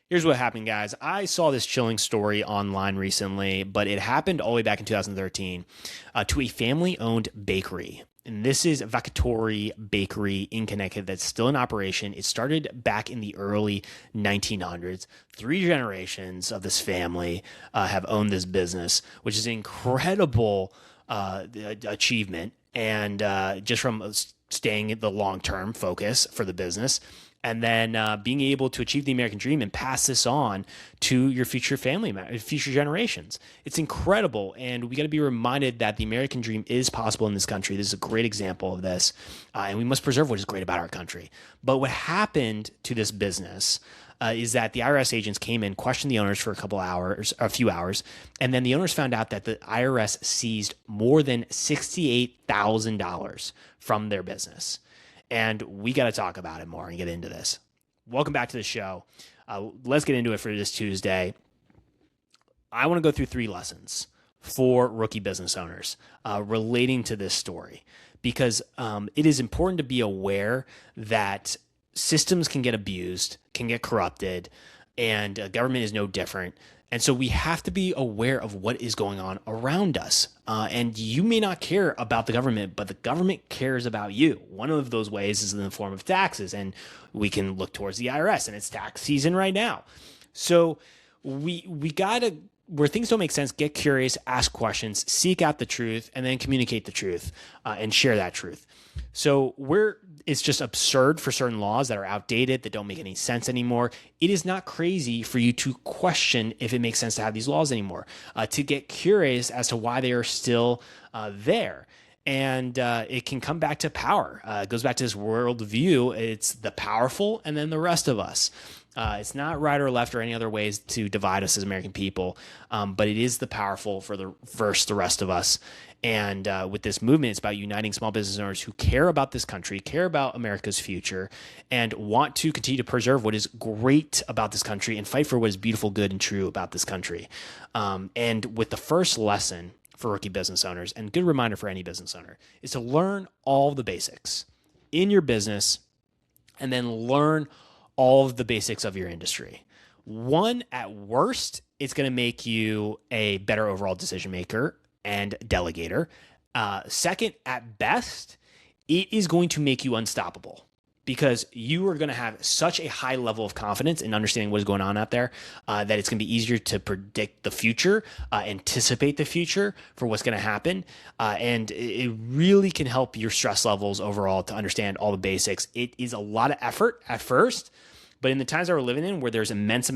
Here's what happened, guys. I saw this chilling story online recently, but it happened all the way back in 2013 to a family owned bakery. And this is Vacatory Bakery in Connecticut that's still in operation. It started back in the early 1900s. Three generations of this family have owned this business, which is an incredible achievement. And just from staying the long term focus for the business and then being able to achieve the American dream and pass this on to your future future generations. It's incredible, and we got to be reminded that the American dream is possible in this country. This is a great example of this, and we must preserve what is great about our country. But what happened to this business is that the IRS agents came in, questioned the owners for a few hours, and then the owners found out that the IRS seized more than $68,000 from their business. And we got to talk about it more and get into this. Welcome back to the show. Let's get into it for this Tuesday. I want to go through 3 lessons for rookie business owners relating to this story, because it is important to be aware that systems can get abused, can get corrupted, and government is no different. And so we have to be aware of what is going on around us. And you may not care about the government, but the government cares about you. One of those ways is in the form of taxes. And we can look towards the IRS, and it's tax season right now. So we got to, where things don't make sense, get curious, ask questions, seek out the truth, and then communicate the truth and share that truth. So it's just absurd for certain laws that are outdated, that don't make any sense anymore. It is not crazy for you to question if it makes sense to have these laws anymore, to get curious as to why they are still there. And it can come back to power. It goes back to this worldview. It's the powerful and then the rest of us. It's not right or left or any other ways to divide us as American people, but it is the powerful versus the rest of us. And with this movement, it's about uniting small business owners who care about this country, care about America's future, and want to continue to preserve what is great about this country and fight for what is beautiful, good, and true about this country. And with the first lesson for rookie business owners, and good reminder for any business owner, is to learn all the basics in your business and then learn all of the basics of your industry. One, at worst, it's going to make you a better overall decision maker and delegator. Second, at best, it is going to make you unstoppable, because you are going to have such a high level of confidence in understanding what is going on out there that it's going to be easier to predict the future, anticipate the future for what's going to happen. And it really can help your stress levels overall to understand all the basics. It is a lot of effort at first, but in the times that we're living in, where there's a massive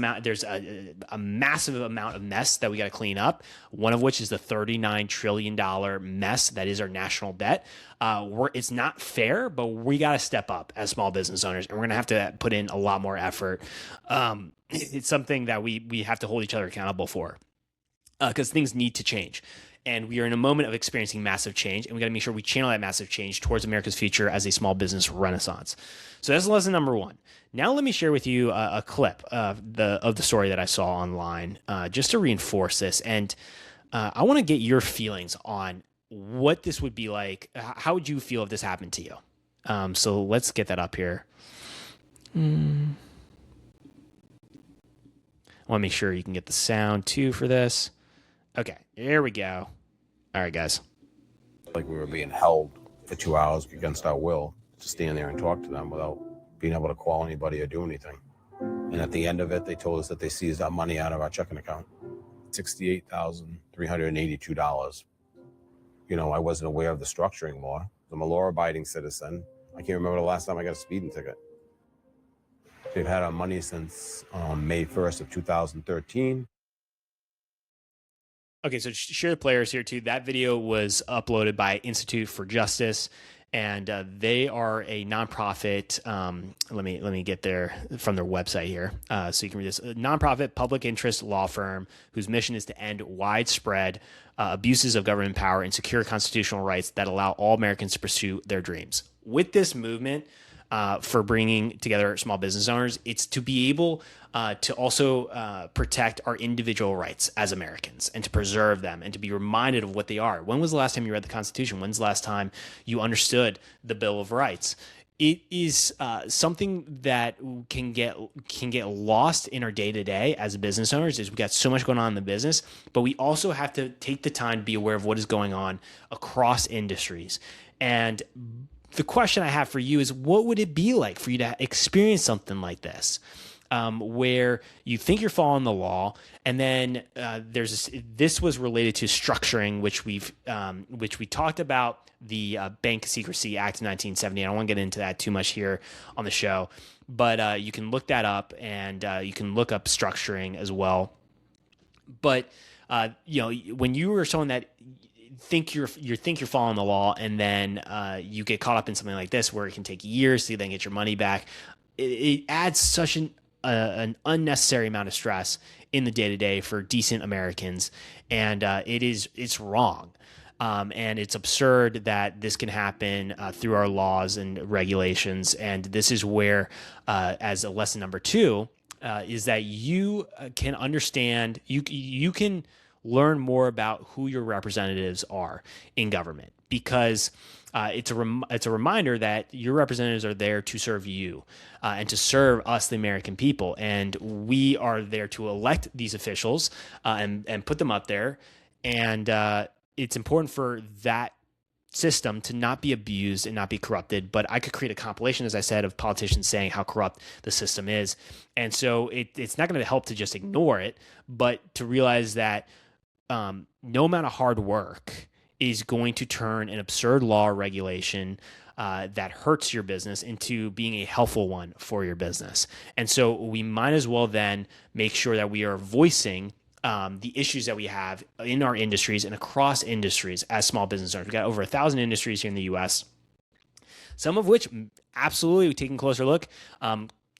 amount of mess that we got to clean up, one of which is the $39 trillion mess that is our national debt. It's not fair, but we got to step up as small business owners, and we're going to have to put in a lot more effort. It's something that we have to hold each other accountable for, because things need to change. And we are in a moment of experiencing massive change, and we got to make sure we channel that massive change towards America's future as a small business renaissance. So that's lesson number 1. Now let me share with you a clip of the story that I saw online, just to reinforce this. And I want to get your feelings on what this would be like. How would you feel if this happened to you? So let's get that up here. I want to make sure you can get the sound too for this. Okay, here we go. All right, guys. Like we were being held for 2 hours against our will to stand there and talk to them without being able to call anybody or do anything. And at the end of it, they told us that they seized our money out of our checking account. $68,382. You know, I wasn't aware of the structuring law. I'm a law-abiding citizen. I can't remember the last time I got a speeding ticket. They've had our money since May 1st of 2013. Okay, so share the players here too. That video was uploaded by Institute for Justice, and they are a nonprofit. Let me get there from their website here, so you can read this. A nonprofit public interest law firm whose mission is to end widespread abuses of government power and secure constitutional rights that allow all Americans to pursue their dreams. With this movement, for bringing together small business owners, it's to be able to also protect our individual rights as Americans and to preserve them and to be reminded of what they are. When was the last time you read the Constitution? When's the last time you understood the Bill of Rights? it is something that can get lost in our day to day as business owners. Is we got so much going on in the business, but we also have to take the time to be aware of what is going on across industries. And the question I have for you is, what would it be like for you to experience something like this? Where you think you're following the law, and then this was related to structuring, which we talked about, the Bank Secrecy Act of 1970. I don't want to get into that too much here on the show, but you can look that up, and you can look up structuring as well. But when you are someone that think you're following the law, and then you get caught up in something like this, where it can take years to then get your money back, it adds such an unnecessary amount of stress in the day-to-day for decent Americans. And it's wrong. And it's absurd that this can happen through our laws and regulations. And this is where, as a lesson number 2, is that you can understand, you can learn more about who your representatives are in government, because it's a reminder that your representatives are there to serve you and to serve us, the American people, and we are there to elect these officials and put them up there. And it's important for that system to not be abused and not be corrupted. But I could create a compilation, as I said, of politicians saying how corrupt the system is, and so it's not going to help to just ignore it, but to realize that no amount of hard work is going to turn an absurd law or regulation that hurts your business into being a helpful one for your business. And so we might as well then make sure that we are voicing the issues that we have in our industries and across industries as small business owners. We've got over 1,000 industries here in the U.S., some of which absolutely, taking a closer look,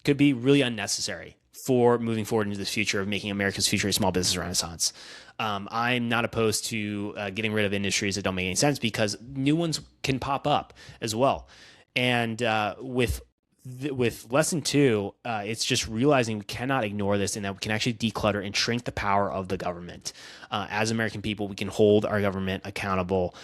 could be really unnecessary for moving forward into this future of making America's future a small business renaissance. I'm not opposed to getting rid of industries that don't make any sense, because new ones can pop up as well. And with lesson 2, it's just realizing we cannot ignore this, and that we can actually declutter and shrink the power of the government. As American people, we can hold our government accountable,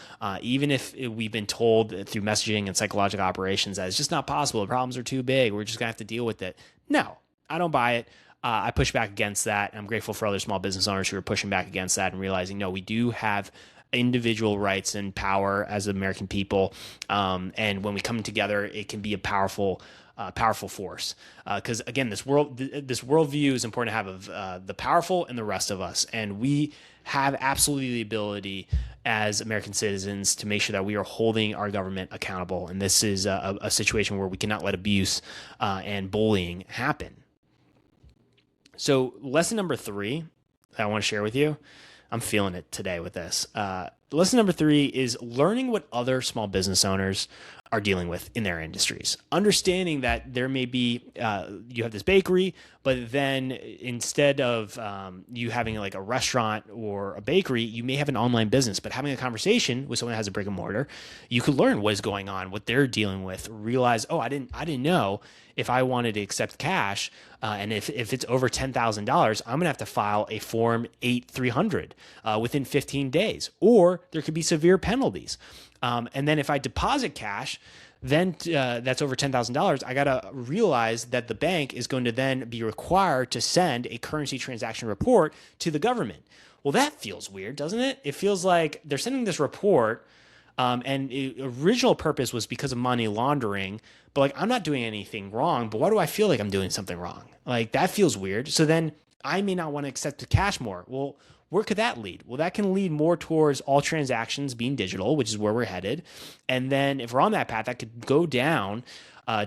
even if we've been told through messaging and psychological operations that it's just not possible. The problems are too big. We're just going to have to deal with it. No, I don't buy it. I push back against that. I'm grateful for other small business owners who are pushing back against that and realizing, no, we do have individual rights and power as American people. And when we come together, it can be a powerful force. Because again, this worldview is important to have of the powerful and the rest of us. And we have absolutely the ability as American citizens to make sure that we are holding our government accountable. And this is a situation where we cannot let abuse and bullying happen. So lesson number 3 that I want to share with you, I'm feeling it today with this. Lesson number 3 is learning what other small business owners are dealing with in their industries. Understanding that there may be, you have this bakery, but then instead of you having like a restaurant or a bakery, you may have an online business. But having a conversation with someone that has a brick and mortar, you could learn what is going on, what they're dealing with. Realize, oh, I didn't know if I wanted to accept cash, and if it's over $10,000, I'm gonna have to file a Form 8300 within 15 days, or there could be severe penalties. And then if I deposit cash, then that's over $10,000, I got to realize that the bank is going to then be required to send a currency transaction report to the government. Well, that feels weird, doesn't it? It feels like they're sending this report, and the original purpose was because of money laundering, but like, I'm not doing anything wrong, but why do I feel like I'm doing something wrong? Like, that feels weird. So then I may not want to accept the cash more. Well, where could that lead? Well, that can lead more towards all transactions being digital, which is where we're headed. And then if we're on that path, that could go down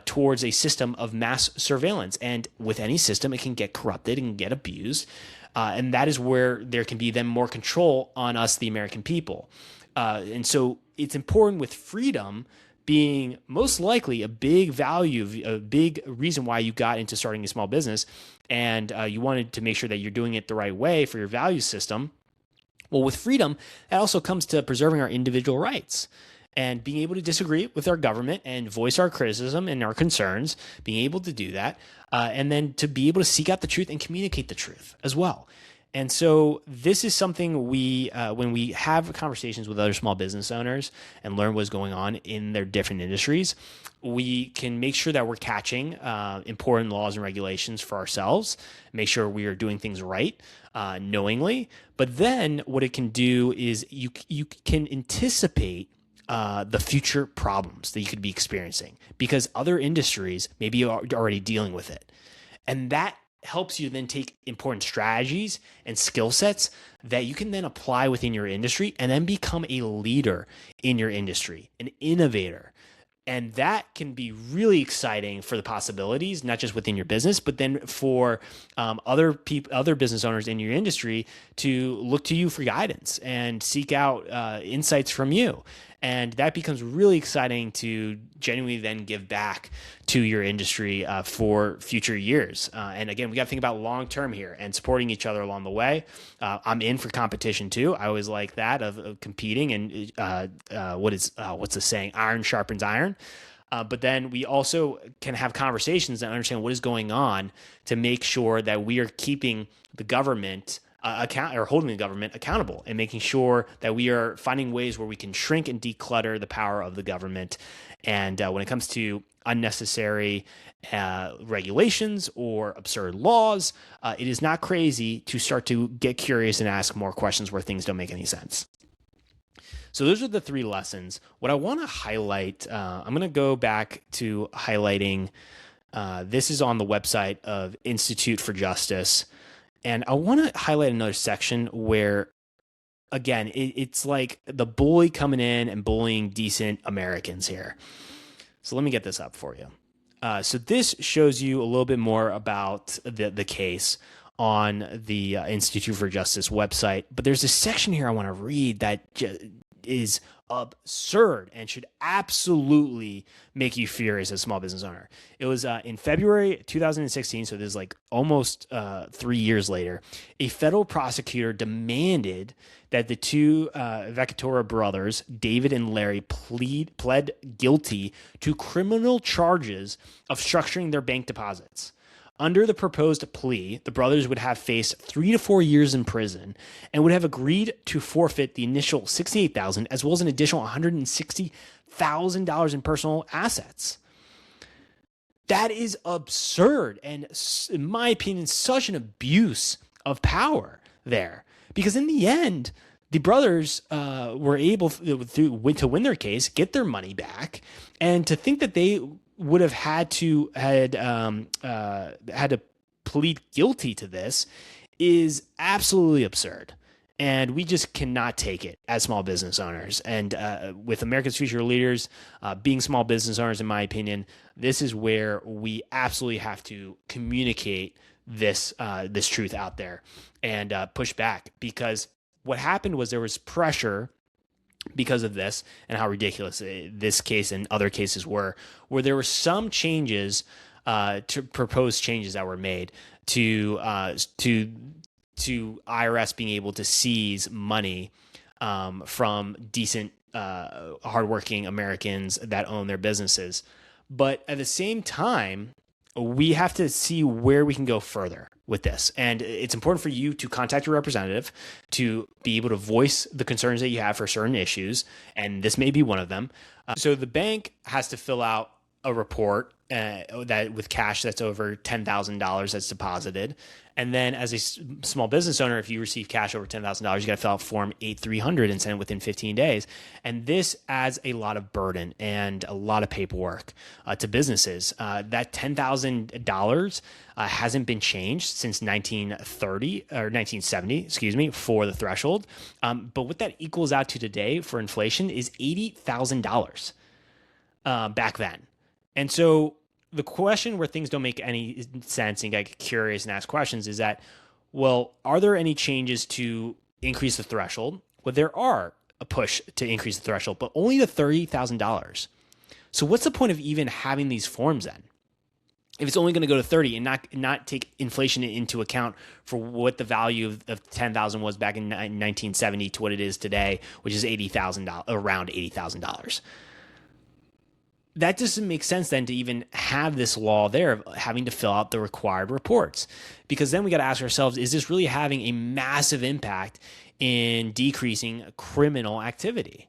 towards a system of mass surveillance. And with any system, it can get corrupted and get abused. And that is where there can be then more control on us, the American people. And so it's important, with freedom being most likely a big value, a big reason why you got into starting a small business, and you wanted to make sure that you're doing it the right way for your value system. Well, with freedom, that also comes to preserving our individual rights and being able to disagree with our government and voice our criticism and our concerns, being able to do that, and then to be able to seek out the truth and communicate the truth as well. And so this is something when we have conversations with other small business owners and learn what's going on in their different industries, we can make sure that we're catching important laws and regulations for ourselves, make sure we are doing things right knowingly. But then what it can do is you can anticipate the future problems that you could be experiencing because other industries maybe are already dealing with it. And that helps you then take important strategies and skill sets that you can then apply within your industry and then become a leader in your industry, an innovator. And that can be really exciting for the possibilities, not just within your business, but then for other business owners in your industry to look to you for guidance and seek out insights from you. And that becomes really exciting to genuinely then give back to your industry for future years. And again, we got to think about long-term here and supporting each other along the way. I'm in for competition too. I always like that of competing and what's the saying? Iron sharpens iron. But then we also can have conversations and understand what is going on to make sure that we are keeping the government holding the government accountable and making sure that we are finding ways where we can shrink and declutter the power of the government. And when it comes to unnecessary regulations or absurd laws, it is not crazy to start to get curious and ask more questions where things don't make any sense. So those are the 3 lessons. What I want to highlight, I'm going to go back to highlighting, this is on the website of Institute for Justice. And I want to highlight another section where, again, it's like the bully coming in and bullying decent Americans here. So let me get this up for you. So this shows you a little bit more about the case on the Institute for Justice website. But there's a section here I want to read that is absurd and should absolutely make you furious as a small business owner. It was in February 2016, so this is like almost 3 years later. A federal prosecutor demanded that the 2 Vecchitora brothers, David and Larry, pled guilty to criminal charges of structuring their bank deposits. Under the proposed plea, the brothers would have faced 3 to 4 years in prison and would have agreed to forfeit the initial $68,000 as well as an additional $160,000 in personal assets. That is absurd and, in my opinion, such an abuse of power there. Because in the end, the brothers were able to win their case, get their money back, and to think that they would have had to plead guilty to this is absolutely absurd. And we just cannot take it as small business owners. And with America's Future Leaders, being small business owners, in my opinion, this is where we absolutely have to communicate this truth out there and push back. Because what happened was there was pressure because of this and how ridiculous this case and other cases were, where there were some changes, to proposed changes that were made to IRS being able to seize money from decent, hardworking Americans that own their businesses. But at the same time, we have to see where we can go further with this. And it's important for you to contact your representative to be able to voice the concerns that you have for certain issues. And this may be one of them. So the bank has to fill out a report that with cash that's over $10,000 that's deposited. And then as a small business owner, if you receive cash over $10,000, you got to fill out Form 8300 and send it within 15 days. And this adds a lot of burden and a lot of paperwork to businesses. That $10,000 hasn't been changed since 1970, for the threshold. But what that equals out to today for inflation is $80,000 back then. And so the question where things don't make any sense and you get curious and ask questions is that, well, are there any changes to increase the threshold? Well, there are a push to increase the threshold, but only to $30,000. So what's the point of even having these forms then? If it's only going to go to 30 and not take inflation into account for what the value of 10,000 was back in 1970 to what it is today, which is $80,000, around $80,000. that doesn't make sense then to even have this law there of having to fill out the required reports, because then we got to ask ourselves, is this really having a massive impact in decreasing criminal activity?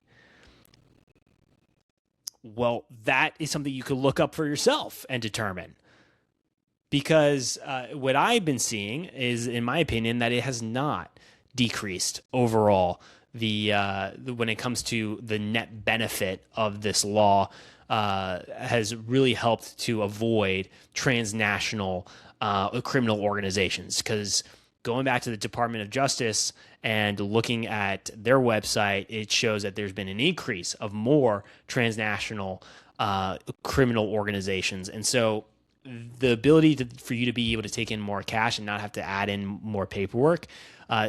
Well, that is something you could look up for yourself and determine, because what I've been seeing is, in my opinion, that it has not decreased overall when it comes to the net benefit of this law. Has really helped to avoid transnational criminal organizations, because going back to the Department of Justice and looking at their website, it shows that there's been an increase of more transnational criminal organizations. And so the ability for you to be able to take in more cash and not have to add in more paperwork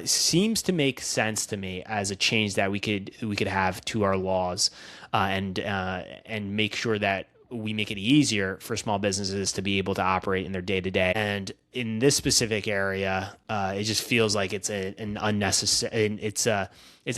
seems to make sense to me as a change that we could have to our laws, and make sure that we make it easier for small businesses to be able to operate in their day to day. And in this specific area, it just feels like it's an unnecessary. It's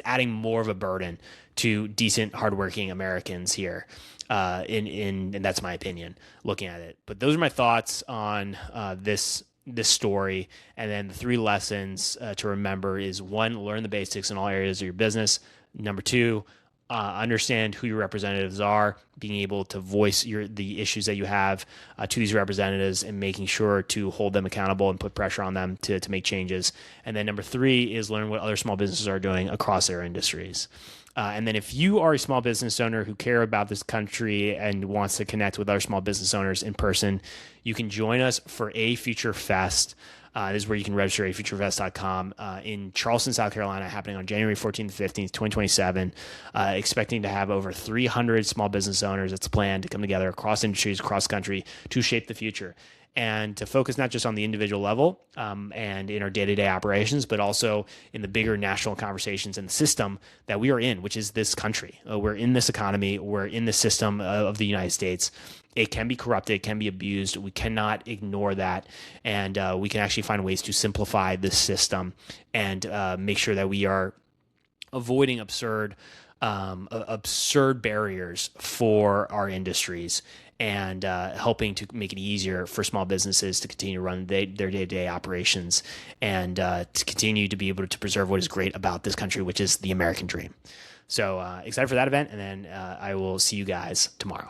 adding more of a burden to decent, hardworking Americans here. And that's my opinion looking at it. But those are my thoughts on this story. And then the 3 lessons to remember is: 1, learn the basics in all areas of your business. Number 2, understand who your representatives are, being able to voice the issues that you have to these representatives, and making sure to hold them accountable and put pressure on them to make changes. And then number 3 is learn what other small businesses are doing across their industries. And then if you are a small business owner who care about this country and wants to connect with other small business owners in person, you can join us for A Future Fest. This is where you can register at futurefest.com in Charleston, South Carolina, happening on January 14th to 15th, 2027. Expecting to have over 300 small business owners. It's planned to come together across industries, across country, to shape the future, and to focus not just on the individual level and in our day-to-day operations, but also in the bigger national conversations and the system that we are in, which is this country. We're in this economy. We're in the system of the United States. It can be corrupted. It can be abused. We cannot ignore that. And we can actually find ways to simplify this system and make sure that we are avoiding absurd barriers for our industries, and helping to make it easier for small businesses to continue to run their day-to-day operations, and to continue to be able to preserve what is great about this country, which is the American dream. So excited for that event, and then I will see you guys tomorrow.